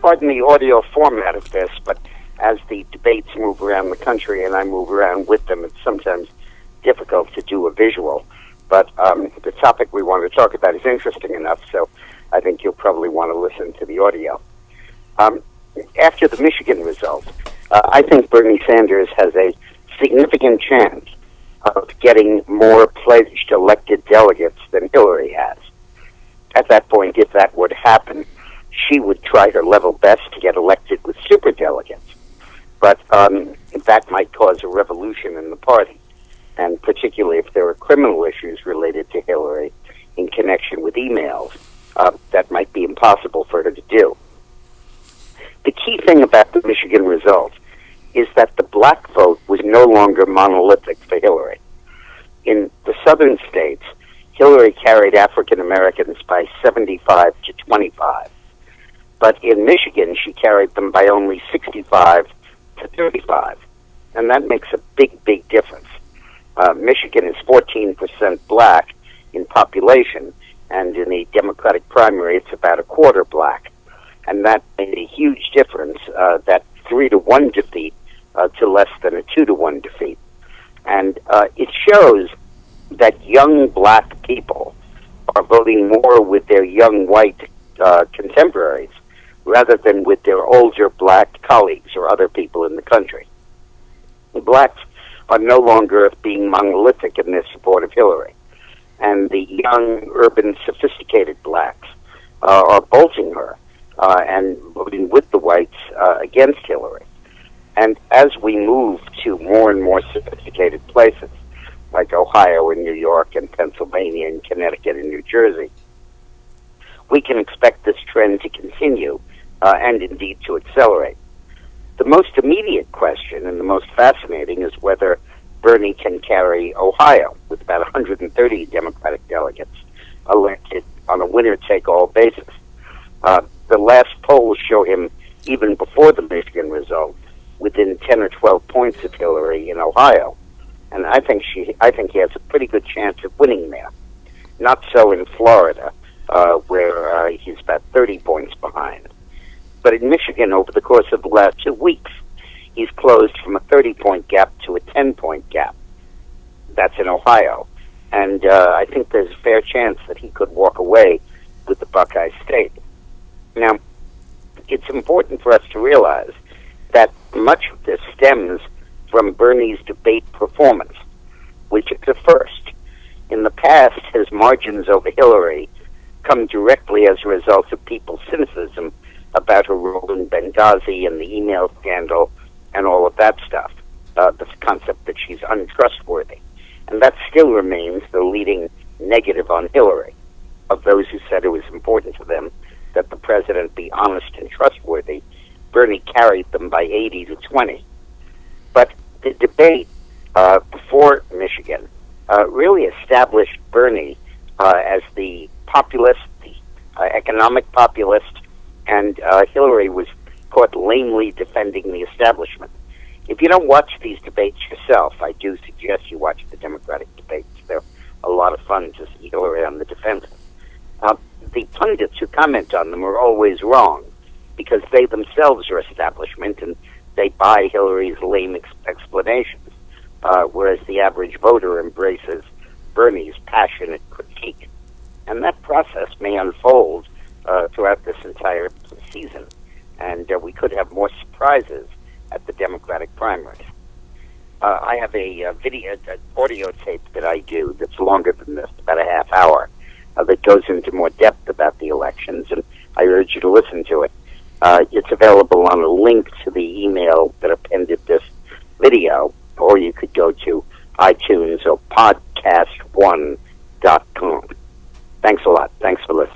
pardon the audio format of this, but as the debates move around the country and I move around with them, it's sometimes difficult to do a visual. But the topic we want to talk about is interesting enough, so I think you'll probably want to listen to the audio. After the Michigan result, I think Bernie Sanders has a significant chance of getting more pledged elected delegates than Hillary has. At that point, if that would happen, she would try her level best to get elected with superdelegates. But that might cause a revolution in the party, and particularly if there are criminal issues related to Hillary in connection with emails, that might be impossible for her to do. The key thing about the Michigan result is that the black vote was no longer monolithic for Hillary. In the southern states, Hillary carried African Americans by 75 to 25. But in Michigan, she carried them by only 65 to 35. And that makes a big, big difference. Michigan is 14% black in population, and in the Democratic primary, it's about a quarter black. And that made a huge difference, that 3-to-1 defeat to less than a 2-to-1 defeat. And it shows that young black people are voting more with their young white contemporaries rather than with their older black colleagues or other people in the country. The blacks are no longer being monolithic in their support of Hillary. And the young, urban, sophisticated blacks are bolting her and voting with the whites against Hillary. And as we move to more and more sophisticated places, like Ohio and New York and Pennsylvania and Connecticut and New Jersey, we can expect this trend to continue and indeed to accelerate. The most immediate question and the most fascinating is whether Bernie can carry Ohio with about 130 Democratic delegates elected on a winner-take-all basis. The last polls show him, even before the Michigan result, within 10 or 12 points of Hillary in Ohio. And I think he has a pretty good chance of winning there. Not so in Florida, where he's about 30 points behind. But in Michigan, over the course of the last 2 weeks, he's closed from a 30-point gap to a 10-point gap. That's in Ohio. And I think there's a fair chance that he could walk away with the Buckeye State. Now, it's important for us to realize that much of this stems from Bernie's debate performance, which is a first. In the past, his margins over Hillary come directly as a result of people's cynicism about her role in Benghazi and the email scandal and all of that stuff, the concept that she's untrustworthy. And that still remains the leading negative on Hillary, of those who said it was important to them that the president be honest and trustworthy. Bernie carried them by 80 to 20. But the debate before Michigan really established Bernie as the populist, the economic populist, and Hillary was caught lamely defending the establishment. If you don't watch these debates yourself, I do suggest you watch the Democratic debates. They're a lot of fun to see Hillary on the defensive. The pundits who comment on them are always wrong because they themselves are establishment and they buy Hillary's lame explanations, whereas the average voter embraces Bernie's passionate critique. And that process may unfold throughout this entire season, and we could have more surprises at the Democratic primaries. I have a audio tape that I do that's longer than this, about a half hour, that goes into more depth about the elections, and I urge you to listen to it. It's available on a link to the email that appended this video, or you could go to iTunes or podcast1.com. Thanks a lot. Thanks for listening.